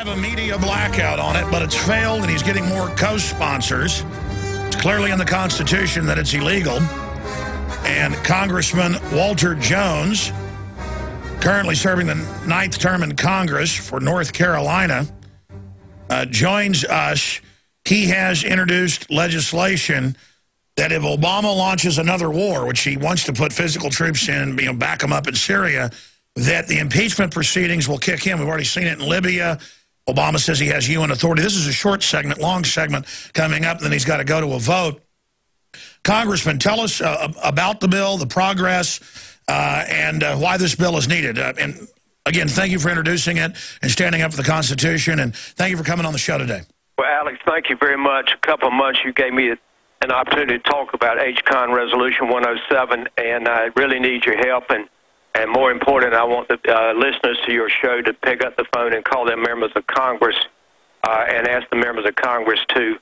have a media blackout on it, but it's failed, and he's getting more co-sponsors. It's clearly in the Constitution that it's illegal. And Congressman Walter Jones, currently serving the 9th term in Congress for North Carolina, joins us. He has introduced legislation that if Obama launches another war, which he wants to put physical troops in, back them up in Syria, that the impeachment proceedings will kick in. We've already seen it in Libya. Obama says he has UN authority. This is a short segment, long segment coming up, and then he's got to go to a vote. Congressman, tell us about the bill, the progress, and why this bill is needed. And again, thank you for introducing it and standing up for the Constitution, and thank you for coming on the show today. Well, Alex, thank you very much. A couple of months you gave me an opportunity to talk about HCON Resolution 107, and I really need your help. And more important, I want the listeners to your show to pick up the phone and call their members of Congress and ask the members of Congress to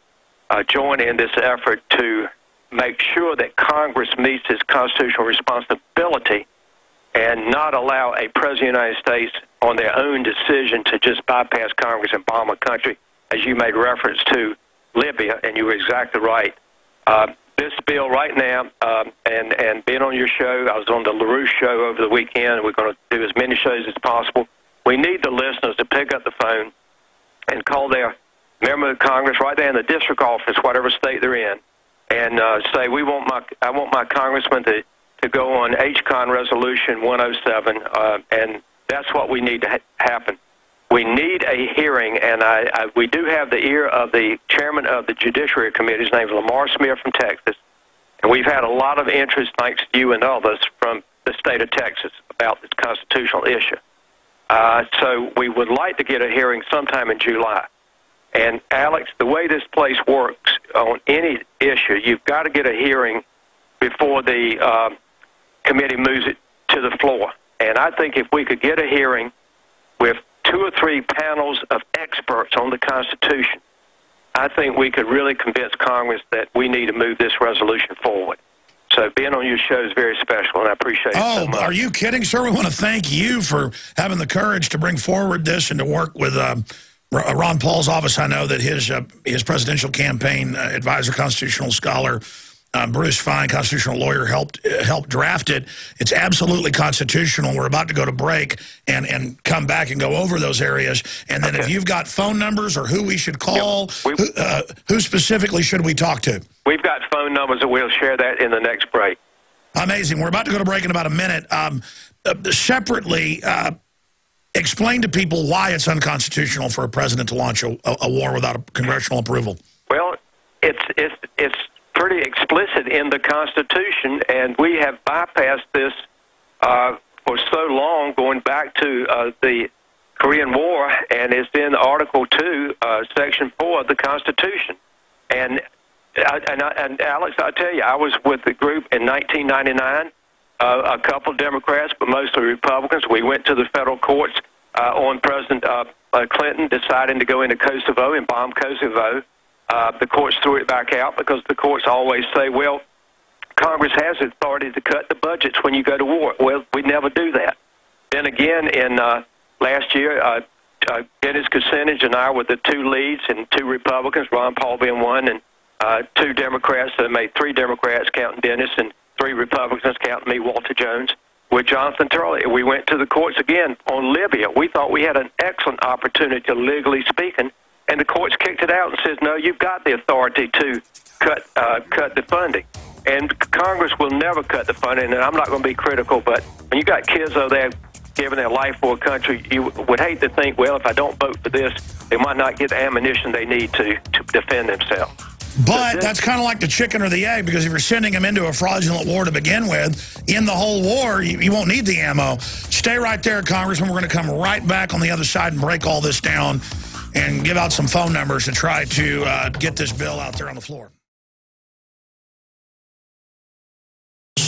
join in this effort to make sure that Congress meets its constitutional responsibility and not allow a president of the United States on their own decision to just bypass Congress and bomb a country, as you made reference to Libya, and you were exactly right. This bill right now, and being on your show, I was on the LaRouche show over the weekend, and we're going to do as many shows as possible. We need the listeners to pick up the phone and call their member of Congress right there in the district office, whatever state they're in, and say, I want my congressman to go on HCON Resolution 107, and that's what we need to happen. We need a hearing, and we do have the ear of the chairman of the Judiciary Committee. His name is Lamar Smith from Texas, and we've had a lot of interest, thanks to you and others, from the state of Texas about this constitutional issue. So we would like to get a hearing sometime in July. And, Alex, the way this place works on any issue, you've got to get a hearing before the committee moves it to the floor. And I think if we could get a hearing with 2 or 3 panels of experts on the Constitution, I think we could really convince Congress that we need to move this resolution forward. So being on your show is very special, and I appreciate it so much. Are you kidding, sir? We want to thank you for having the courage to bring forward this and to work with Ron Paul's office. I know that his presidential campaign advisor, constitutional scholar, Bruce Fine, constitutional lawyer, helped draft it. It's absolutely constitutional. We're about to go to break and come back and go over those areas. And then if you've got phone numbers or who we should call, who specifically should we talk to? We've got phone numbers, and we'll share that in the next break. Amazing. We're about to go to break in about a minute. Separately, explain to people why it's unconstitutional for a president to launch a war without a congressional approval. Well, it's pretty explicit in the Constitution, and we have bypassed this for so long, going back to the Korean War, and it's in Article 2, Section 4 of the Constitution. And Alex, I tell you, I was with the group in 1999, a couple Democrats, but mostly Republicans. We went to the federal courts on President Clinton deciding to go into Kosovo and bomb Kosovo. The courts threw it back out because the courts always say, well, Congress has the authority to cut the budgets when you go to war. Well, we never do that. Then again, in last year, Dennis Kucinich and I were the 2 leads, and 2 Republicans, Ron Paul being one, and 2 Democrats. So they made 3 Democrats, counting Dennis, and 3 Republicans, counting me, Walter Jones, with Jonathan Turley. We went to the courts again on Libya. We thought we had an excellent opportunity, legally speaking, and the courts kicked it out and says, no, you've got the authority to cut the funding. And Congress will never cut the funding, and I'm not going to be critical, but when you got kids over there giving their life for a country, you would hate to think, well, if I don't vote for this, they might not get the ammunition they need to defend themselves. But that's kind of like the chicken or the egg, because if you're sending them into a fraudulent war to begin with, in the whole war, you won't need the ammo. Stay right there, Congressman. We're going to come right back on the other side and break all this down and give out some phone numbers to try to get this bill out there on the floor.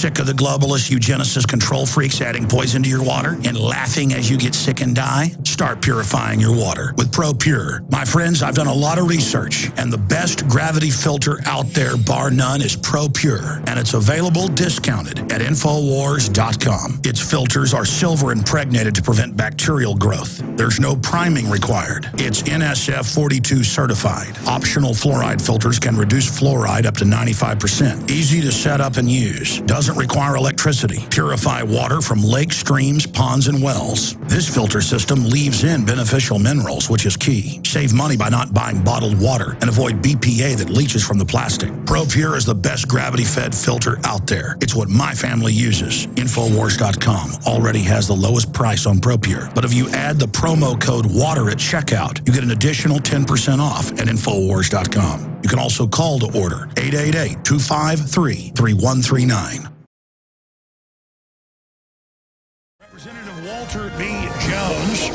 Sick of the globalists, eugenicists, control freaks adding poison to your water and laughing as you get sick and die? Start purifying your water with ProPure. My friends, I've done a lot of research, and the best gravity filter out there, bar none, is ProPure, and it's available discounted at Infowars.com. Its filters are silver impregnated to prevent bacterial growth. There's no priming required. It's NSF 42 certified. Optional fluoride filters can reduce fluoride up to 95%. Easy to set up and use. Doesn't require electricity. Purify water from lakes, streams, ponds, and wells. This filter system leaves in beneficial minerals, which is key. Save money by not buying bottled water and avoid BPA that leaches from the plastic. ProPure is the best gravity-fed filter out there. It's what my family uses. Infowars.com already has the lowest price on ProPure. But if you add the promo code WATER at checkout, you get an additional 10% off at Infowars.com. You can also call to order 888-253-3139. Representative Walter B. Jones,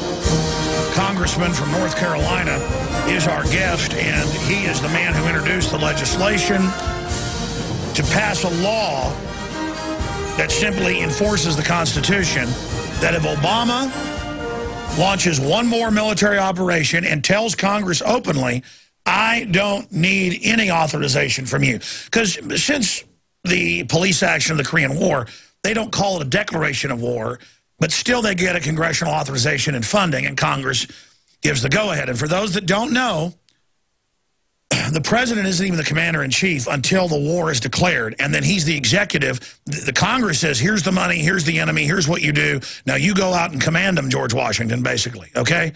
Congressman from North Carolina, is our guest, and he is the man who introduced the legislation to pass a law that simply enforces the Constitution, that if Obama launches one more military operation and tells Congress openly, I don't need any authorization from you. Because since the police action of the Korean War, they don't call it a declaration of war, but still they get a congressional authorization and funding, and Congress gives the go-ahead. And for those that don't know, the president isn't even the commander-in-chief until the war is declared, and then he's the executive. The Congress says, here's the money, here's the enemy, here's what you do. Now you go out and command them, George Washington, basically, okay?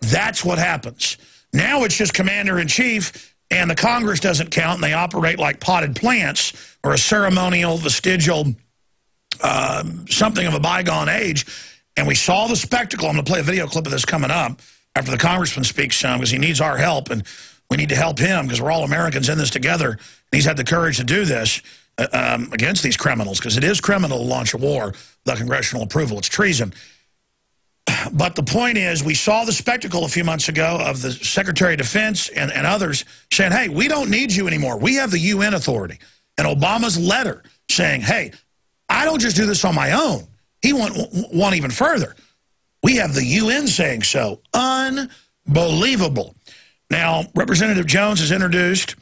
That's what happens. Now it's just commander-in-chief, and the Congress doesn't count, and they operate like potted plants or a ceremonial, vestigial, something of a bygone age. And we saw the spectacle. I'm going to play a video clip of this coming up after the congressman speaks some, because he needs our help, and we need to help him because we're all Americans in this together. And he's had the courage to do this against these criminals, because it is criminal to launch a war without congressional approval. It's treason. But the point is, we saw the spectacle a few months ago of the Secretary of Defense and others saying, hey, we don't need you anymore. We have the UN authority. And Obama's letter saying, hey, I don't just do this on my own. He went even further. We have the UN saying so. Unbelievable. Now, Representative Jones has introduced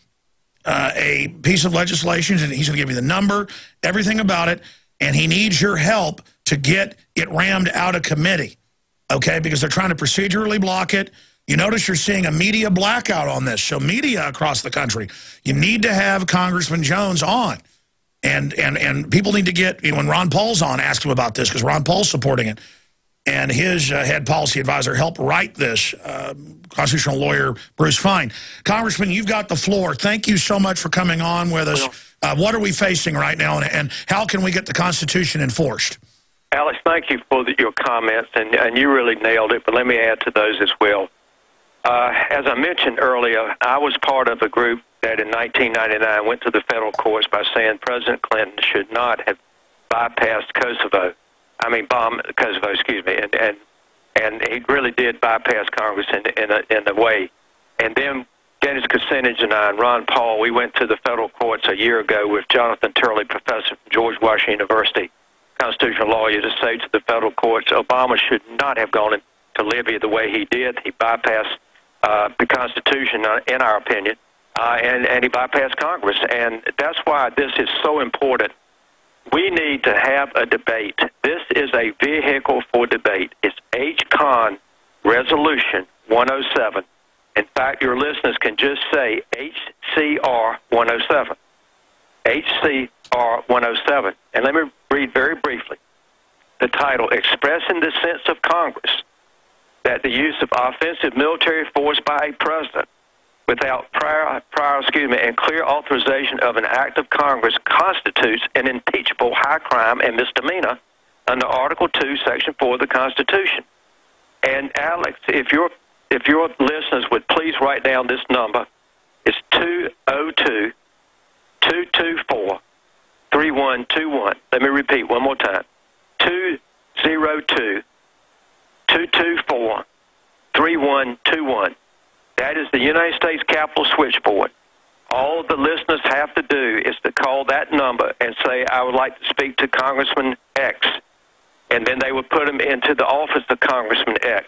a piece of legislation, and he's going to give you the number, everything about it, and he needs your help to get it rammed out of committee. Okay, because they're trying to procedurally block it. You notice you're seeing a media blackout on this. So media across the country, you need to have Congressman Jones on. And people need to get, when Ron Paul's on, ask him about this, because Ron Paul's supporting it. And his head policy advisor helped write this, constitutional lawyer Bruce Fine. Congressman, you've got the floor. Thank you so much for coming on with us. What are we facing right now, and how can we get the Constitution enforced? Alex, thank you for your comments, and you really nailed it, but let me add to those as well. As I mentioned earlier, I was part of a group that in 1999 went to the federal courts by saying President Clinton should not have bypassed Kosovo. I mean, bombed Kosovo, excuse me, and he really did bypass Congress in a way. And then Dennis Kucinich and I and Ron Paul, we went to the federal courts a year ago with Jonathan Turley, professor from George Washington University, constitutional lawyer, to say to the federal courts, Obama should not have gone to Libya the way he did. He bypassed the Constitution, in our opinion, and he bypassed Congress. And that's why this is so important. We need to have a debate. This is a vehicle for debate. It's H-Con Resolution 107. In fact, your listeners can just say HCR 107. HCR 107. And let me read very briefly the title, Expressing the Sense of Congress that the use of offensive military force by a president without prior and clear authorization of an act of Congress constitutes an impeachable high crime and misdemeanor under Article 2, Section 4 of the Constitution. And Alex, if your listeners would please write down this number, it's 202-224-3121. Let me repeat one more time. 202-224-3121. That is the United States Capitol switchboard. All the listeners have to do is to call that number and say, I would like to speak to Congressman X. And then they would put them into the office of Congressman X.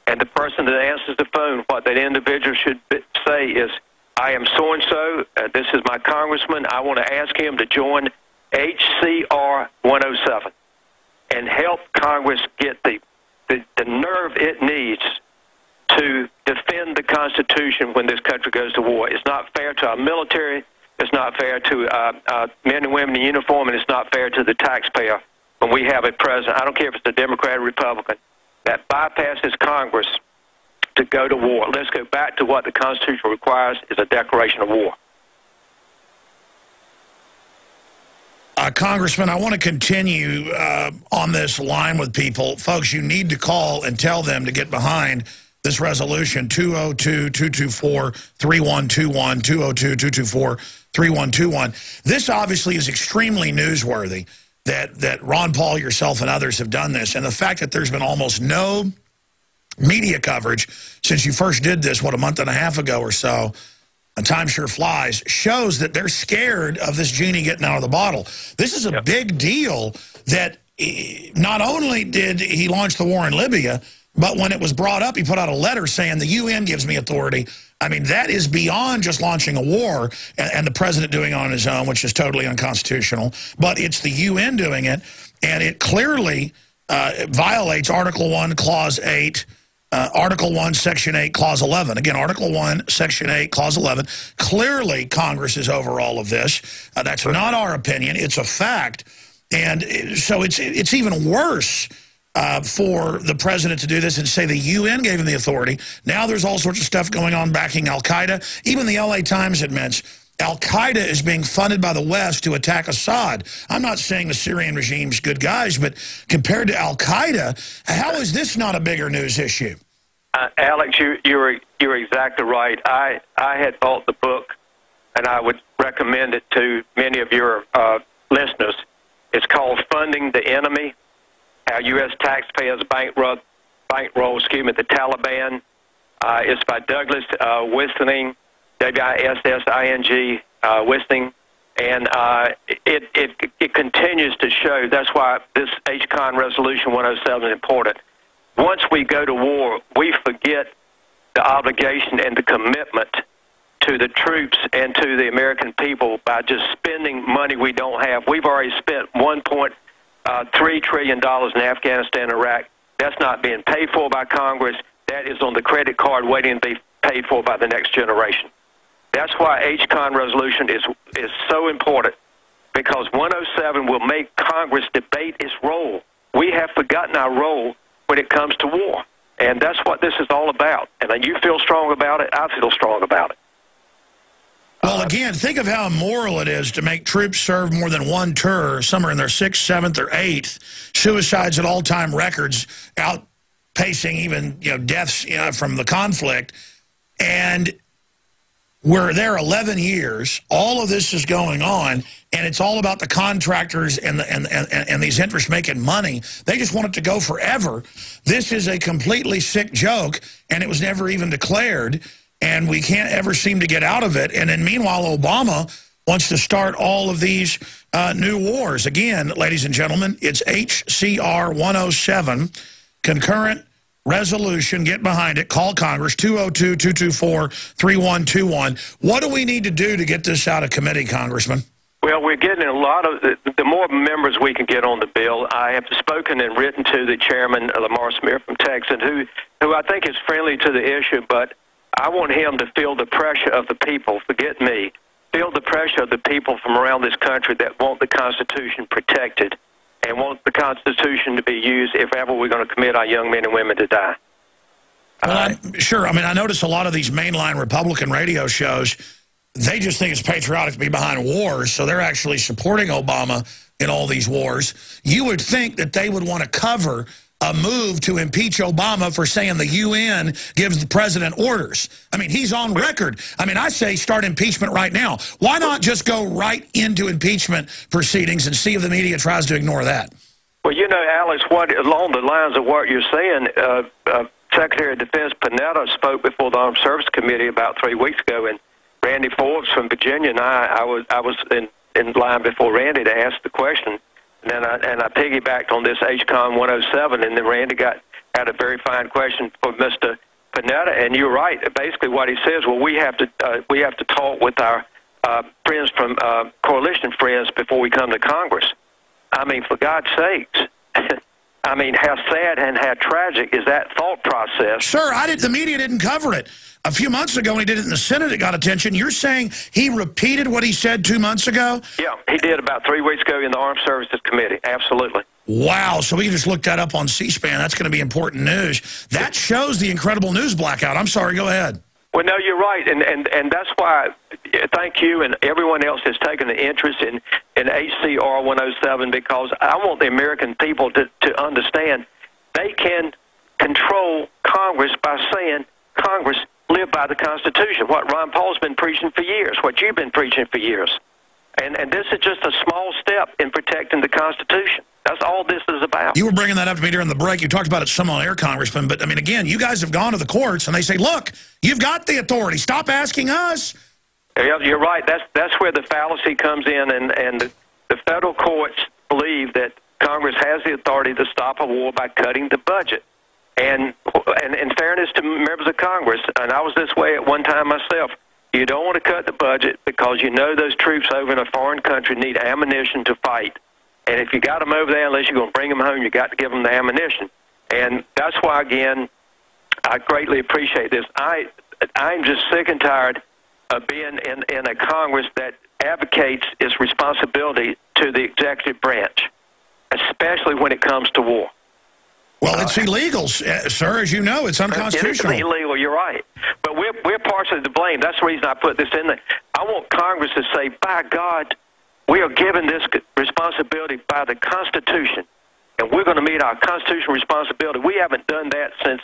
And the person that answers the phone, what that individual should say is, I am so-and-so, this is my congressman, I want to ask him to join HCR 107 and help Congress get the nerve it needs to defend the Constitution when this country goes to war. It's not fair to our military, it's not fair to men and women in uniform, and it's not fair to the taxpayer when we have a president, I don't care if it's a Democrat or Republican, that bypasses Congress to go to war. Let's go back to what the Constitution requires is a declaration of war. Congressman, I want to continue on this line with people. Folks, you need to call and tell them to get behind this resolution, 202-224-3121, 202-224-3121. This obviously is extremely newsworthy that Ron Paul, yourself, and others have done this. And the fact that there's been almost no media coverage since you first did this, what, a month and a half ago or so, and time sure flies, shows that they're scared of this genie getting out of the bottle. This is a big deal that not only did he launch the war in Libya, but when it was brought up, he put out a letter saying the UN gives me authority. I mean, that is beyond just launching a war and the president doing it on his own, which is totally unconstitutional. But it's the UN doing it, and it clearly violates Article 1, Clause 8, Article 1, Section 8, Clause 11. Again, Article 1, Section 8, Clause 11. Clearly, Congress is over all of this. That's not our opinion. It's a fact. And so it's even worse for the president to do this and say the UN gave him the authority. Now there's all sorts of stuff going on backing al-Qaeda. Even the LA Times admits al-Qaeda is being funded by the West to attack Assad. I'm not saying the Syrian regime's good guys, but compared to al-Qaeda, how is this not a bigger news issue? Alex, you're exactly right. I had bought the book, and I would recommend it to many of your listeners. It's called Funding the Enemy, How U.S. Taxpayers Bankroll the Taliban. It's by Douglas Wissing, W-I-S-S-I-N-G, Wissing. And it continues to show, that's why this HCON Resolution 107 is important. Once we go to war, we forget the obligation and the commitment to the troops and to the American people by just spending money we don't have. We've already spent $1.3 trillion in Afghanistan and Iraq. That's not being paid for by Congress. That is on the credit card waiting to be paid for by the next generation. That's why HCON resolution is so important, because 107 will make Congress debate its role. We have forgotten our role when it comes to war, and that's what this is all about. And you feel strong about it, I feel strong about it. Well, again, think of how immoral it is to make troops serve more than one tour, some are in their 6th, 7th, or 8th, suicides at all-time records, outpacing even deaths from the conflict, and we're there 11 years. All of this is going on, and it's all about the contractors and these interests making money. They just want it to go forever. This is a completely sick joke, and it was never even declared, and we can't ever seem to get out of it. And then meanwhile, Obama wants to start all of these new wars. Again, ladies and gentlemen, it's HCR 107, concurrent resolution. Get behind it. Call Congress, 202-224-3121. What do we need to do to get this out of committee, Congressman? Well, we're getting a lot of, the more members we can get on the bill. I have spoken and written to the chairman, Lamar Smith from Texas, who I think is friendly to the issue, but I want him to feel the pressure of the people, forget me, feel the pressure of the people from around this country that want the Constitution protected and want the Constitution to be used if ever we're going to commit our young men and women to die. Well, sure. I mean, I notice a lot of these mainline Republican radio shows, they just think it's patriotic to be behind wars, so they're actually supporting Obama in all these wars. You would think that they would want to cover a move to impeach Obama for saying the UN gives the president orders. I mean, he's on record. I mean, I say start impeachment right now. Why not just go right into impeachment proceedings and see if the media tries to ignore that? Well, Alex, along the lines of what you're saying, Secretary of Defense Panetta spoke before the Armed Services Committee about 3 weeks ago, and Randy Forbes from Virginia, and I was in line before Randy to ask the question, and then I piggybacked on this HCON 107, and then Randy had a very fine question for Mr. Panetta, and you're right. Basically, what he says, well, we have to talk with our friends from coalition friends before we come to Congress. I mean, for God's sakes. I mean, how sad and how tragic is that thought process? Sir, the media didn't cover it. A few months ago, when he did it in the Senate, it got attention. You're saying he repeated what he said 2 months ago? Yeah, he did about 3 weeks ago in the Armed Services Committee. Absolutely. Wow, so we can just look that up on C-SPAN. That's going to be important news. That shows the incredible news blackout. I'm sorry, go ahead. Well, no, you're right, and that's why thank you and everyone else has taken an interest in HCR 107, because I want the American people to understand they can control Congress by saying, Congress, live by the Constitution, what Ron Paul's been preaching for years, what you've been preaching for years. And this is just a small step in protecting the Constitution. That's all this is about. You were bringing that up to me during the break. You talked about it some on air, Congressman. But, I mean, again, you guys have gone to the courts, and they say, look, you've got the authority. Stop asking us. Yeah, you're right. That's where the fallacy comes in, and the federal courts believe that Congress has the authority to stop a war by cutting the budget. And in fairness to members of Congress, and I was this way at one time myself, you don't want to cut the budget because you know those troops over in a foreign country need ammunition to fight. And if you got them over there, unless you're going to bring them home, you got to give them the ammunition. And that's why, again, I greatly appreciate this. I'm just sick and tired of being in a Congress that advocates its responsibility to the executive branch, especially when it comes to war. Well, it's illegal, sir, as you know. It's unconstitutional. It is illegal, you're right. But we're partially to blame. That's the reason I put this in there. I want Congress to say, by God, we are given this responsibility by the Constitution, and we're going to meet our constitutional responsibility. We haven't done that since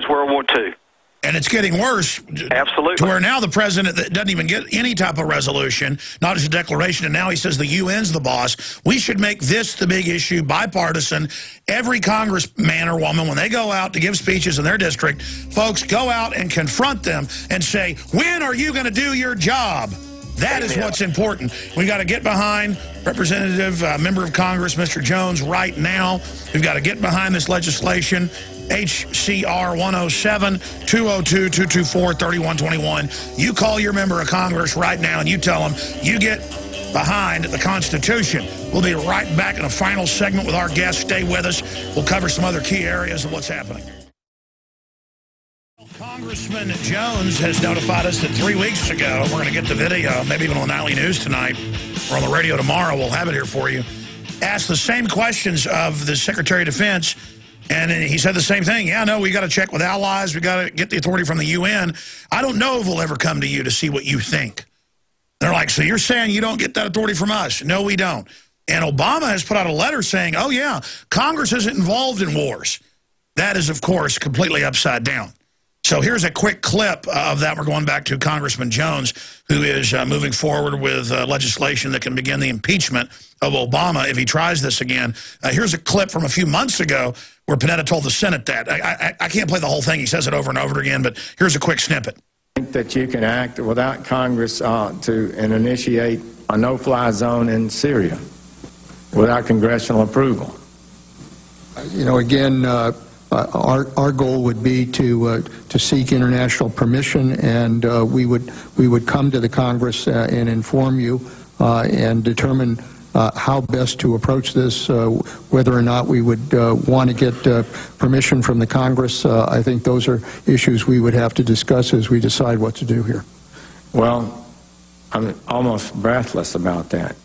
World War II. And it's getting worse. Absolutely. To where now the president doesn't even get any type of resolution, not as a declaration, and now he says the UN's the boss. We should make this the big issue, bipartisan. Every congressman or woman, when they go out to give speeches in their district, folks, go out and confront them and say, when are you going to do your job? That is what's important. We've got to get behind Representative, Member of Congress, Mr. Jones, right now. We've got to get behind this legislation. HCR 107, 202-224-3121. You call your member of Congress right now and you tell them you get behind the Constitution. We'll be right back in a final segment with our guests. Stay with us. We'll cover some other key areas of what's happening. Congressman Jones has notified us that 3 weeks ago, we're going to get the video, maybe even on the nightly news tonight, or on the radio tomorrow, we'll have it here for you, asked the same questions of the Secretary of Defense. And he said the same thing. Yeah, no, we got to check with allies. We got to get the authority from the UN. I don't know if we'll ever come to you to see what you think. They're like, so you're saying you don't get that authority from us? No, we don't. And Obama has put out a letter saying, oh, yeah, Congress isn't involved in wars. That is, of course, completely upside down. So here's a quick clip of that. We're going back to Congressman Jones, who is moving forward with legislation that can begin the impeachment of Obama if he tries this again. Here's a clip from a few months ago where Panetta told the Senate that. I can't play the whole thing. He says it over and over again, but here's a quick snippet. I think that you can act without Congress to initiate a no-fly zone in Syria without congressional approval. You know, again, our goal would be to seek international permission, and we would come to the Congress and inform you and determine how best to approach this, whether or not we would want to get permission from the Congress. I think those are issues we would have to discuss as we decide what to do here. Well, I'm almost breathless about that,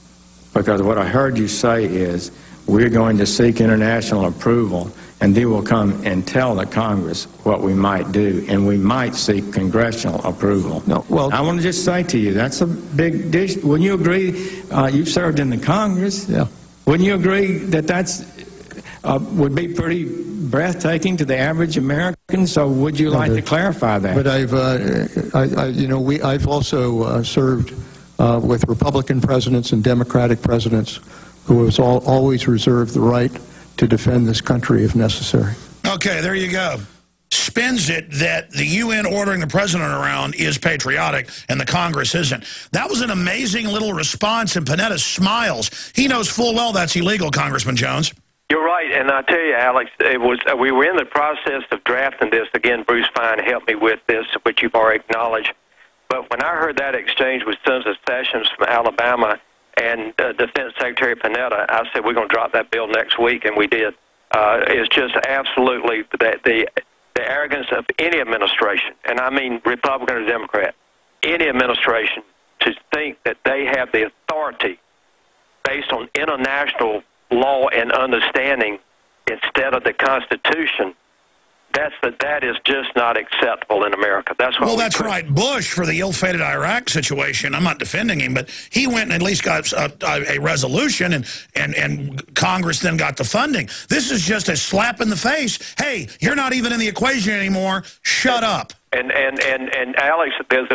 because what I heard you say is we're going to seek international approval, and they will come and tell the Congress what we might do, and we might seek congressional approval. No, well, I want to just say to you, that's a big dish. Wouldn't you agree? You've served in the Congress. Yeah. Wouldn't you agree that that's would be pretty breathtaking to the average American? So would you like to clarify that? But I've also served with Republican presidents and Democratic presidents who has always reserved the right to defend this country if necessary. Okay, there you go. spins it that the UN ordering the president around is patriotic and the Congress isn't. That was an amazing little response, and Panetta smiles. He knows full well that's illegal, Congressman Jones. You're right, and I tell you, Alex, it was we were in the process of drafting this. Again, Bruce Fine helped me with this, which you've already acknowledged. But when I heard that exchange with Senator Sessions from Alabama and Defense Secretary Panetta, I said, we're going to drop that bill next week, and we did. It's just absolutely the arrogance of any administration, and I mean Republican or Democrat, any administration, to think that they have the authority based on international law and understanding instead of the Constitution. That is just not acceptable in America. That's what. Well, that's right. Bush, for the ill-fated Iraq situation, I'm not defending him, but he went and at least got a resolution, and Congress then got the funding. This is just a slap in the face. Hey, you're not even in the equation anymore. Shut up. And Alex, there's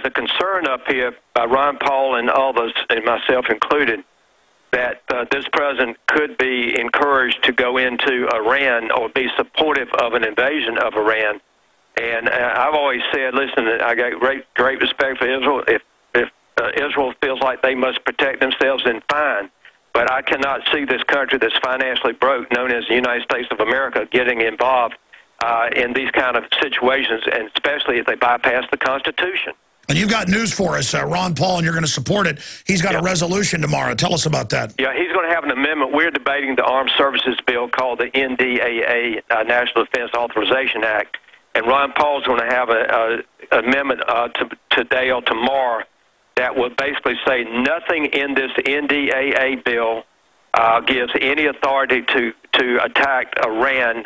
a concern up here by Ron Paul and others, and myself included, that this president could be encouraged to go into Iran or be supportive of an invasion of Iran. And I've always said, listen, I got great respect for Israel. If Israel feels like they must protect themselves, then fine. But I cannot see this country that's financially broke, known as the United States of America, getting involved in these kind of situations, and especially if they bypass the Constitution. And you've got news for us, Ron Paul, and you're going to support it. He's got a resolution tomorrow. Tell us about that. Yeah, he's going to have an amendment. We're debating the Armed Services Bill called the NDAA, National Defense Authorization Act. And Ron Paul's going to have an amendment today or tomorrow that will basically say nothing in this NDAA bill gives any authority to attack Iran.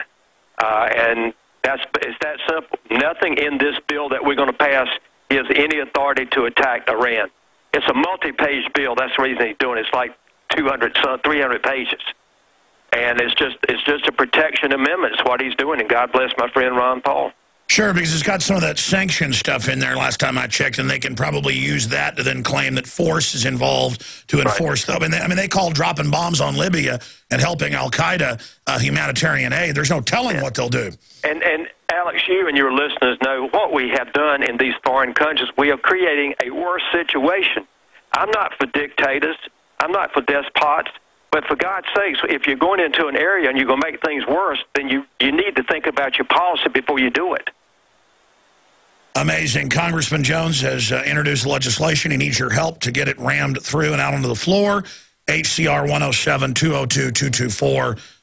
And it's that simple. Nothing in this bill that we're going to pass gives any authority to attack Iran. It's a multi-page bill. That's the reason he's doing it. It's like 300 pages. And it's just a protection amendment. It's what he's doing, and God bless my friend Ron Paul. Sure, because it's got some of that sanction stuff in there last time I checked, and they can probably use that to then claim that force is involved to enforce them. I mean, they call dropping bombs on Libya and helping al-Qaeda humanitarian aid. There's no telling what they'll do. And Alex, you and your listeners know what we have done in these foreign countries. We are creating a worse situation. I'm not for dictators. I'm not for despots. But for God's sakes, if you're going into an area and you're going to make things worse, then you need to think about your policy before you do it. Amazing. Congressman Jones has introduced legislation. He needs your help to get it rammed through and out onto the floor. HCR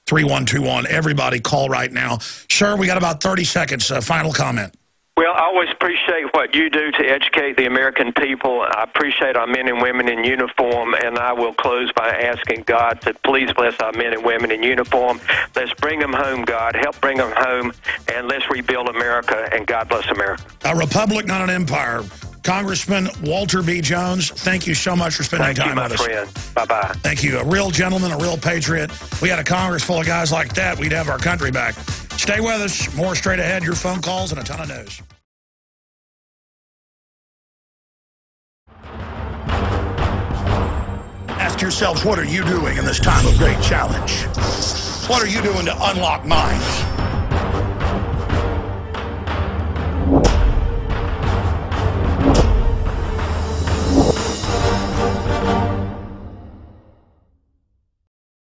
107-202-224-3121. Everybody call right now. Sir, we got about 30 seconds. Final comment. Well, I always appreciate what you do to educate the American people. I appreciate our men and women in uniform, and I will close by asking God to please bless our men and women in uniform. Let's bring them home, God. Help bring them home, and let's rebuild America, and God bless America. A republic, not an empire. Congressman Walter B. Jones, thank you so much for spending time with us. Thank you, my friend. Bye-bye. Thank you. A real gentleman, a real patriot. We had a Congress full of guys like that, we'd have our country back. Stay with us. More straight ahead, your phone calls, and a ton of news. Ask yourselves, what are you doing in this time of great challenge? What are you doing to unlock minds?